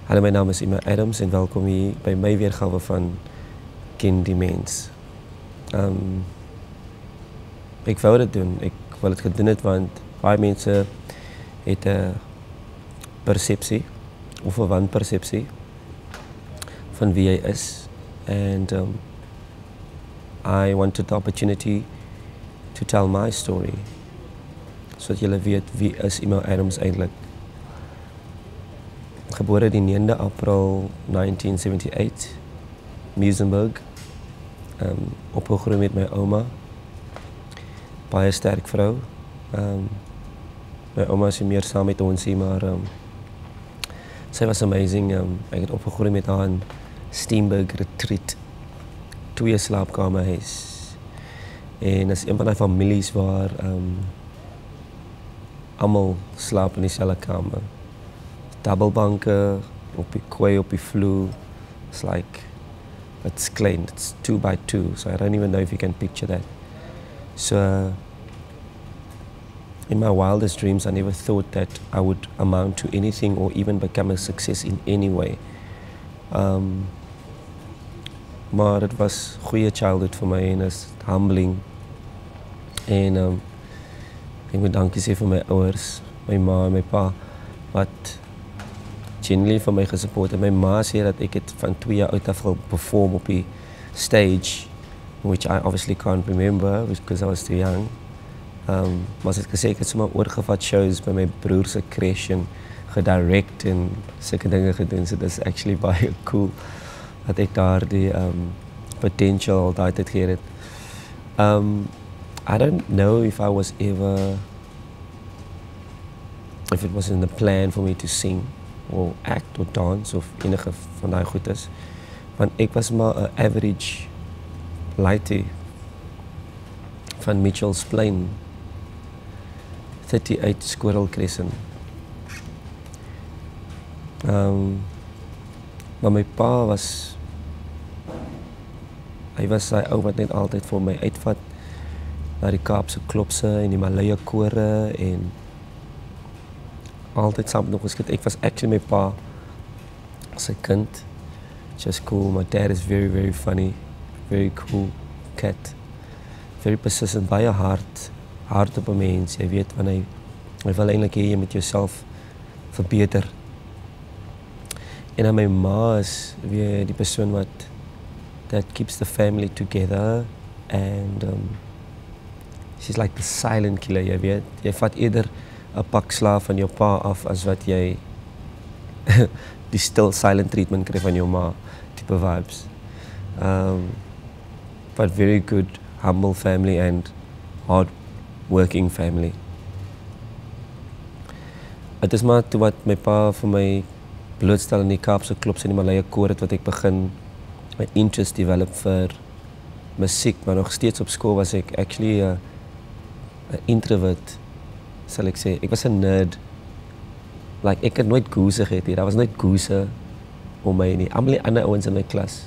Hallo, my naam is Emo Adams en welkom hier by my weergawe van Ken die Mens. Ek wou dit doen, ek wil dit gedoen het want baie mense het 'n persepsie of 'n wanpersepsie van wie jy is. And I wanted the opportunity to tell my story, sodat julle weet wie is Emo Adams eintlik. Gebore die 9de April 1978, Muizenberg, opgegroeid met my oma, baie sterk vrou. My oma is nie meer saam met ons hier, maar sy was amazing. Ek het opgegroeid met haar in Steenberg Retreat, 2 slaapkamerhuis. En is een van die families waar almal slaap in dieselfde kamer. Dubbelbanke, op die kooi, op die vloer. It's like, it's klein, it's 2 by 2, so I don't even know if you can picture that. So, in my wildest dreams, I never thought that I would amount to anything or even become a success in any way. Maar het was goeie childhood vir my en is humbling. En ek moet dankie sê vir my ouers, my ma en my pa, wat genuinely vir my gesupport het. My ma sê dat ek het van 2 jaar oud af perform op die stage, which I obviously can't remember because I was too young. Maar sy het gesê ek het sommer oorgevat shows by my broer se crash en gedirect en sulke dinge gedoen. So dis actually baie cool dat ek daar die potential daai tyd gehad het. I don't know if I was ever, if it was in the plan for me to sing or act or dance of enige van daai goedes. Want ek was maar 'n average laity van Mitchell's Plain, 38 Squirrel Crescent. Maar my pa was, hy was sy ou wat net altyd vir my uitvat na die Kaapse klopse en die Malaye kore en altyd saam nog geskit. Ek was actually my pa as 'n kind. Just cool. My dad is very, very funny. Very cool cat. Very persistent, baie hard op 'n mens. Jy weet, wanneer hy wil eintlik hê jy met jouself verbeter. En dan my ma is weer die persoon wat that keeps the family together and she's like the silent killer, jy weet. Jy vat eerder 'n pak slaaf van jou pa af as wat jy die still silent treatment kry van jou ma type vibes. But very good, humble family and hard working family. Het is maar toe wat my pa vir my blootstel in die Kaapse klubs en die Malaye koor het wat ek begin my interest develop vir musiek, maar nog steeds op skool was ek actually 'n introvert, sal ek sê. Ek was 'n nerd. Like, ek het nooit goeie gehad hier. Daar was nooit goeie om my nie. Almal die ander ouens in my klas,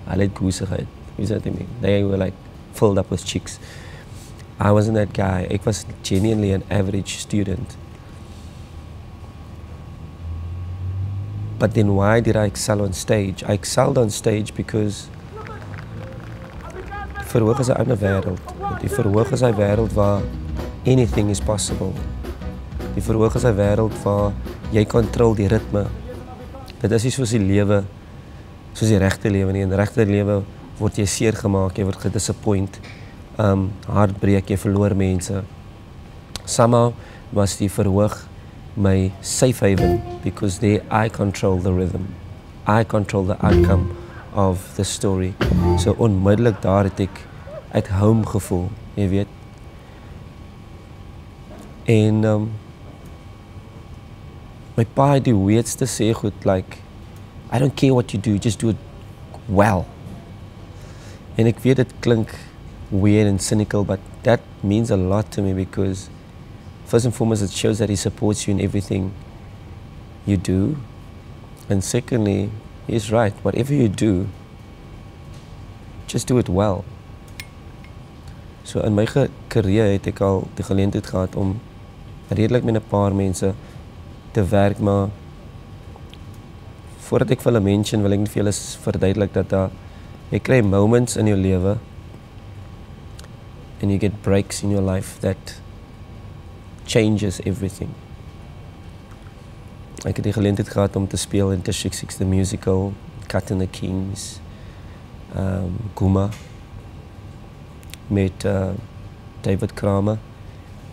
hulle het goeie gehad. You know what I mean? They were like filled up with chicks. I wasn't that guy. Ek was genuinely an average student. But then why did I excel on stage? I excelled on stage because die verhoog is 'n ander wêreld. Die verhoog is 'n wêreld waar anything is possible. Die verhoog is 'n wêreld waar jy kontroleer die ritme. Dit is nie soos die lewe, soos die regte lewe nie. In die regte lewe word jy seer gemaak, jy word gedisappoint, hartbreek, jy verloor mense. Somehow was die verhoog my safe haven because there I control the rhythm. I control the outcome of the story. So onmiddellik daar het ek at home gevoel, jy weet. En my pa het die weirdste sê goed, like, I don't care what you do, just do it well. En ek weet dit klink weird and cynical, but that means a lot to me because first and foremost, it shows that he supports you in everything you do. And secondly, he's right. Whatever you do, just do it well. So in my carrière het ek al die geleentheid gehad om redelik met 'n paar mense te werk, maar voordat ek vir hulle mention, wil ek net vir julle verduidelik dat jy kry moments in jou lewe and you get breaks in your life that changes everything. Ek het die geleentheid gehad om te speel in District 6 the musical, Cat and the Kings, Guma, met David Kramer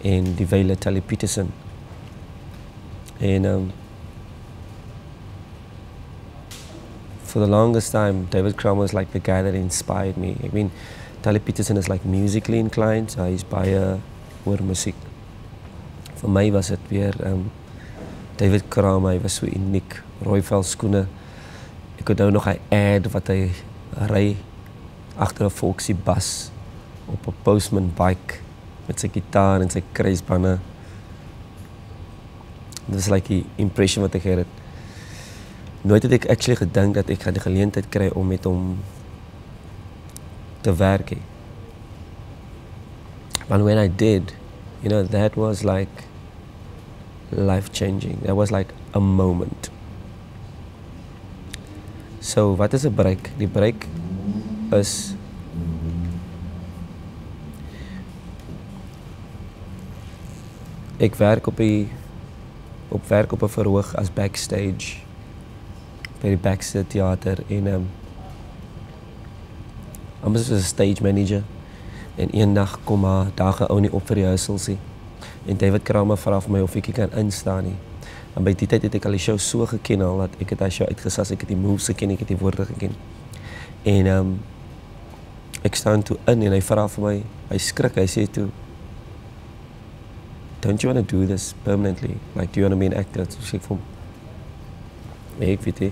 en die vele Tally Peterson. En for the longest time, David Kramer was like the guy that inspired me. I mean, Tally Peterson is like musically inclined, so hy's baie oor musiek. Vir my was dit weer David Kramer, hy was so uniek, rooivel skoene. Ek onthou nog hy ad wat hy ry agter 'n Volksie bus op 'n Postman bike met sy gitaar en sy kruisbande. Dit is like die impression wat ek het. Nooit het ek actually gedink dat ek gaan die geleentheid kry om met hom te werk. But when I did, you know, that was like life-changing. That was like a moment. So, wat is 'n break? Die break is ek werk op 'n verhoog as backstage by die Baxter Theater en I'm as 'n stage manager en eendag kom daar 'n ou nie op vir die huiselsie en David Kramer vra vir my of ek kan instaan nie. En by die tyd het ek al die show so geken al dat ek het hy show uitgesas, ek het die moves geken, ek het die woorde geken. En ek staan toe in en hy vra vir my, hy skrik, hy sê toe, don't you want to do this permanently? Like, do you want to be an actor? So ek sê vir hom, nee, ek weet nie,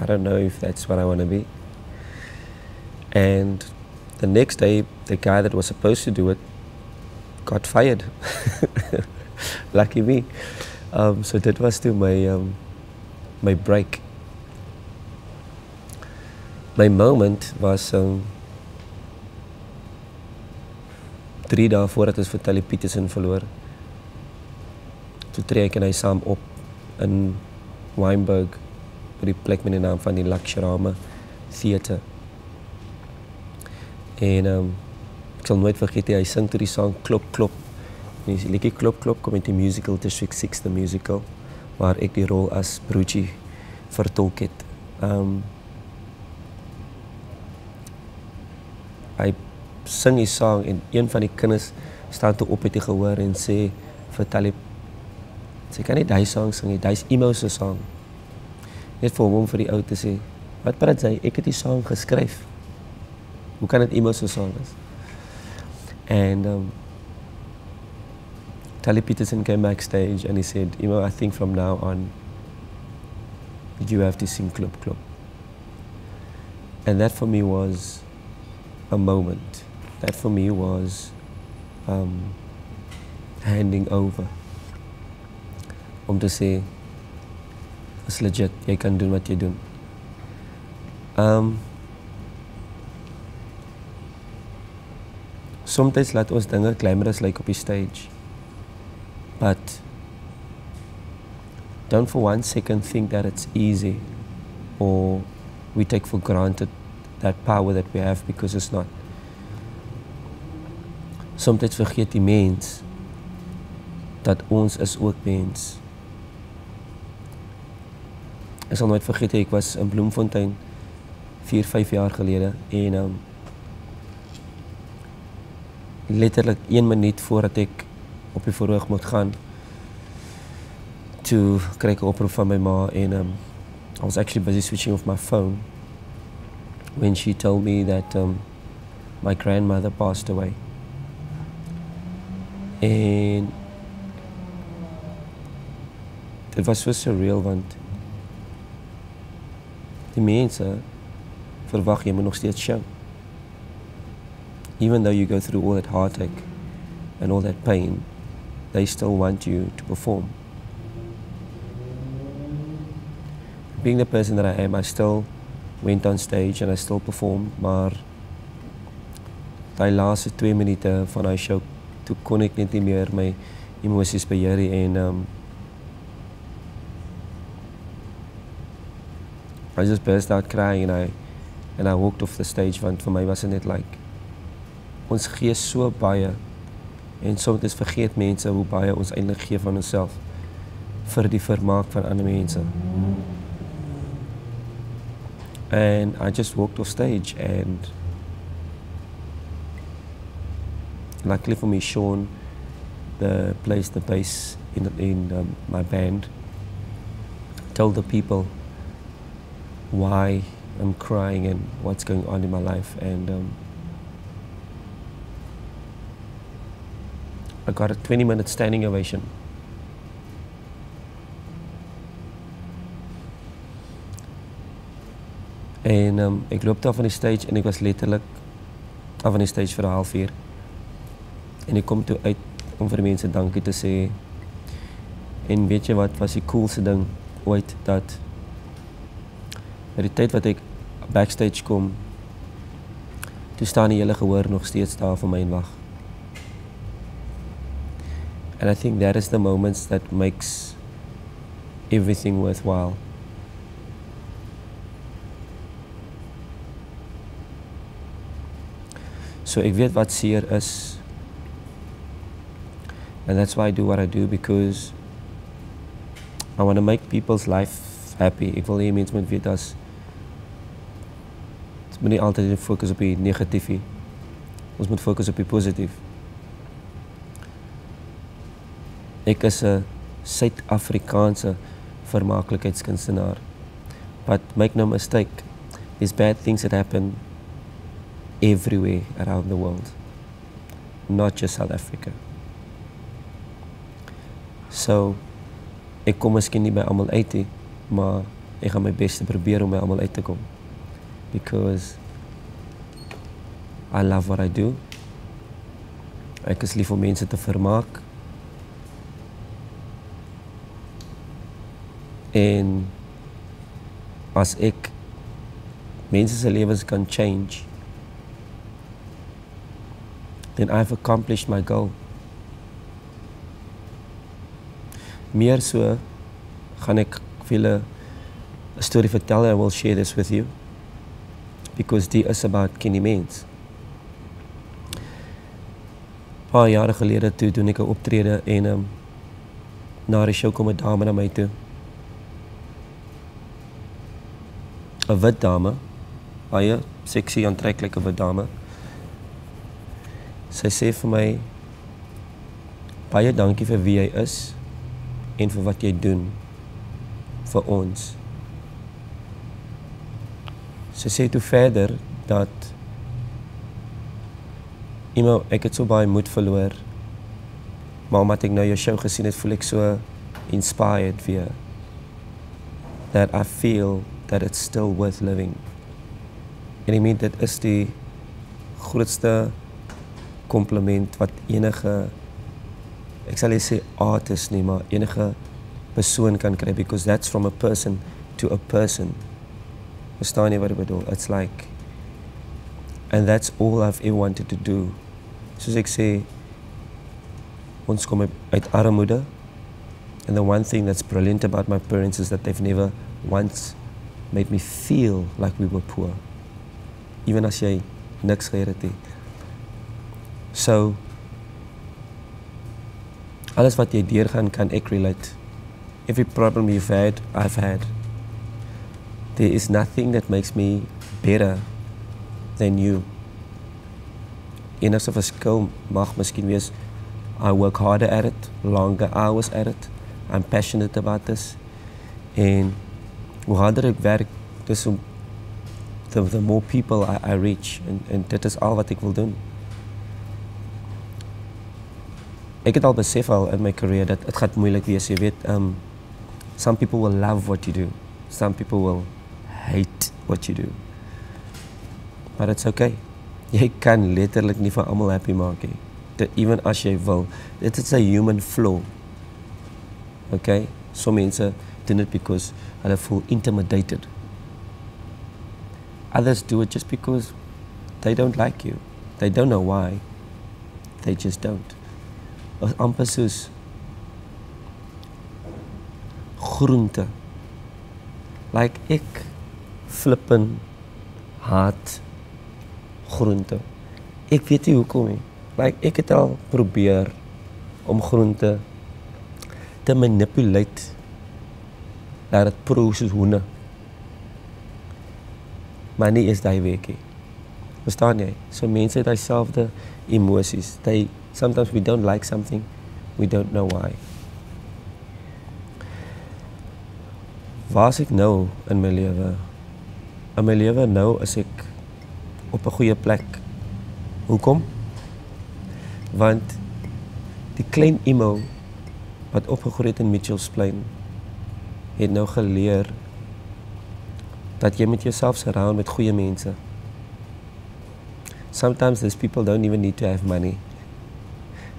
I don't know if that's what I want to be. And the next day, the guy that was supposed to do it got fired. Lucky me. So dit was toe my break. My moment was 3 dae voordat ons vir Tally Peterson verloor. Toe tree ek en hy saam op in Wynberg by die plek met die naam van die Lakshirama Theater. En ek sal nooit vergeet hy sing toe die song Klop Klop. En die liedjie Klop Klop kom uit die musical District 6 the musical waar ek die rol as Broodjie vertolk het. Hy sing die song en een van die kinders staan toe op uit die gehoor en sê vir Tally, sy kan nie die song sing nie, die is Emo se song. Net vir hom vir die ou te sê, wat praat sy, ek het die song geskryf. Hoe kan dit Emo se song is? And Tally Peterson came backstage and he said, Emo, I think from now on, you have to sing Klop Klop. And that for me was a moment. That for me was handing over. Om te sê, is legit, jy kan doen wat jy doen. Sometimes laat ons dinge glamorous lyk op die stage. But don't for 1 second think that it's easy or we take for granted that power that we have because it's not. Sometimes vergeet die mens dat ons is ook mens. Ek sal nooit vergeet, ek was in Bloemfontein 4-5 jaar gelede en letterlik 1 minuut voordat ek op die verhoog moet gaan, toe kry ek 'n oproep van my ma en I was actually busy switching off my phone when she told me that my grandmother passed away. En dit was so surreal want die mense verwag jy moet nog steeds show. Even though you go through all that heartache and all that pain, they still want you to perform. Being the person that I am, I still went on stage and I still performed, maar die laaste 2 minute van die show, toe kon ek net nie meer my emosies beheer en I just burst out crying and I walked off the stage, want vir my was dit net like ons gee so baie en soms vergeet mense hoe baie ons eintlik gee van onsself vir die vermaak van ander mense. And I just walked off stage, and luckily for me, Sean, plays the bass in my band, told the people why I'm crying and what's going on in my life, and I got a 20-minute standing ovation. En ek loop daar van die stage en ek was letterlik af van die stage vir 'n halfuur. En ek kom toe uit om vir die mense dankie te sê. En weet jy wat was die coolste ding ooit, dat by die tyd wat ek backstage kom, toe staan die hele gehoor nog steeds daar vir my en wag. And I think that is the moments that makes everything worthwhile. So ek weet wat seer is. And that's why I do what I do, because I want to make people's life happy. Ek wil hê mense moet weet as ons moet nie altyd fokus op die negatief nie. Ons moet fokus op die positief. Ek is 'n Suid-Afrikaanse vermaaklikheidskunstenaar. But make no mistake, there's bad things that happen everywhere around the world, not just South Africa. So, ek kom miskien nie by almal uit nie, maar ek gaan my bes te probeer om by almal uit te kom. Because I love what I do. Ek is lief om mense te vermaak. En as ek mense se lewens kan change, then I've accomplished my goal. Meer so gaan ek vir julle 'n storie vertel, and I will share this with you, because dit is about ken die mens. Paar jare gelede toe doen ek 'n optrede en na die show kom 'n dame na my toe. 'n Wit dame, baie sexy, aantreklike wit dame. Sy sê vir my, baie dankie vir wie jy is en vir wat jy doen vir ons. Sy sê toe verder dat Emo, ek het so baie moed verloor, maar omdat ek nou jou show gesien het, voel ek so inspired weer, that I feel that it's still worth living. En ek meen, dit is die grootste compliment wat enige, ek sal nie sê artist nie, maar enige persoon kan kry, because that's from a person to a person. Verstaan jy wat ek bedoel? It's like, and that's all I've ever wanted to do. Soos ek sê, ons kom uit armoede, and the one thing that's brilliant about my parents is that they've never once made me feel like we were poor, even as jy niks gehad het nie. So, alles wat jy deurgaan kan ek relate. Every problem you've had, I've had. There is nothing that makes me better than you. Enigste verskil mag miskien wees, I work harder at it, longer hours at it, I'm passionate about this, en hoe harder ek werk, dis om the more people I reach, en dit is al wat ek wil doen. Ek het al besef al in my career dat het gaat moeilik wees, jy weet, some people will love what you do, some people will hate what you do, but it's okay. Jy kan letterlik nie van almal happy maak nie, even as jy wil. Dit is a human flaw, okay? Some mense doen it because hulle voel intimidated. Others do it just because they don't like you. They don't know why. They just don't. Amper soos groente. Like ek flippin haat groente. Ek weet nie hoekom nie. Like, ek het al probeer om groente te manipulate dat het pro soos hoene. Maar nie is die weekie. Verstaan jy? So mense het dieselfde emosies. Sometimes we don't like something, we don't know why. Waar is ek nou in my lewe? In my lewe nou is ek op 'n goeie plek. Hoekom? Want die klein Emo wat opgegroei het in Mitchells Plain het nou geleer dat jy met jouself surround met goeie mense. Sometimes these people don't even need to have money.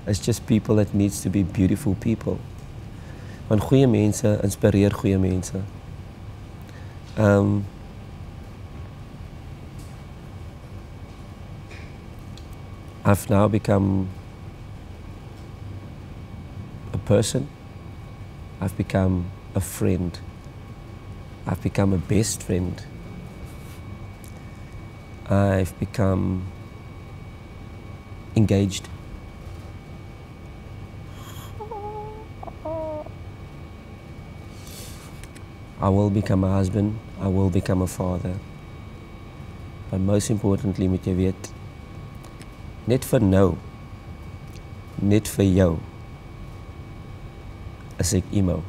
It's just people that needs to be beautiful people. Want goeie mense inspireer goeie mense. I've now become a person. I've become a friend. I've become a best friend. I've become engaged. I will become a husband. I will become a father. But most importantly, moet jy weet, net vir nou, net vir jou, is ek Emo.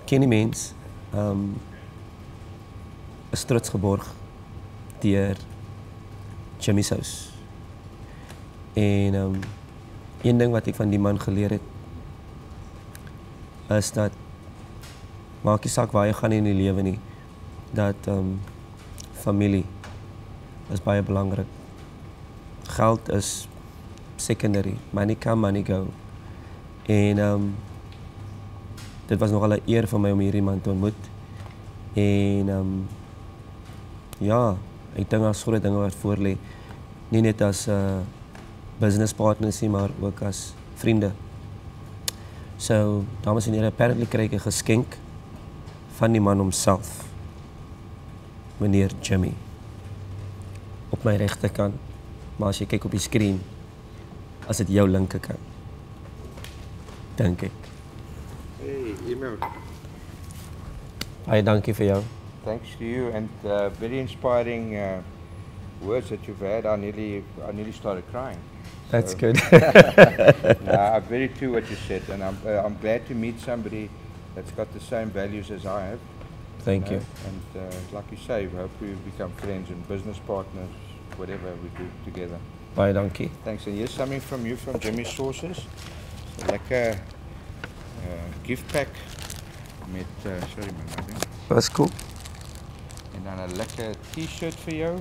Ken die mens, is trots geborg deur Jimmy Sous. En een ding wat ek van die man geleer het, is dat maak nie saak waar jy gaan in die lewe nie, dat familie is baie belangrik. Geld is secondary, money come, money go. En dit was nogal 'n eer vir my om hierdie man te ontmoet. En ja, ek dink daar's groot dinge wat voor lê. Nie net as business partners nie, maar ook as vriende. So, dames en here, apparently kry ek 'n geskenk van die man homself, meneer Jimmy. Op my regterkant, maar as jy kyk op die skerm, as dit jou linkerkant, dink ek. Hey, Emo. Baie dankie vir jou. Thanks to you, and very inspiring words that you've had. I nearly started crying. That's So- good. I very true what you said, and I'm glad to meet somebody that's got the same values as I have. Thank you. And like you say, we hope we become friends and business partners, whatever we do together. Baie dankie. Thanks. And here's something from you from Jimmy's Sauces. Lekker gift pack met sorry man, I think. Was cool. En dan 'n lekker T-shirt vir jou.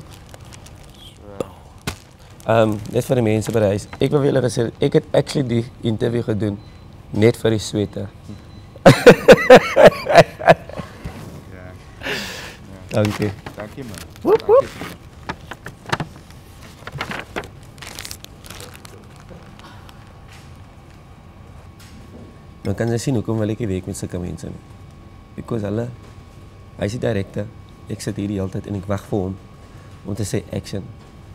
So Net vir die mense by die huis. Ek wil vir julle gesê, ek het actually die interview gedoen net vir die swette. ja. Dankie. Dankie man. Woep, woep. Dankie. Dan kan jy sien hoekom wil ek nie werk met sulke mense nie. Because hy is die director, ek sit hier die hele tyd en ek wag vir hom om te sê action.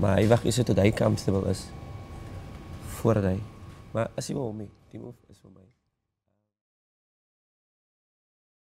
Maar hy wag eers tot hy comfortable is voordat hy. Maar as jy wil hom nie, die move is vir my.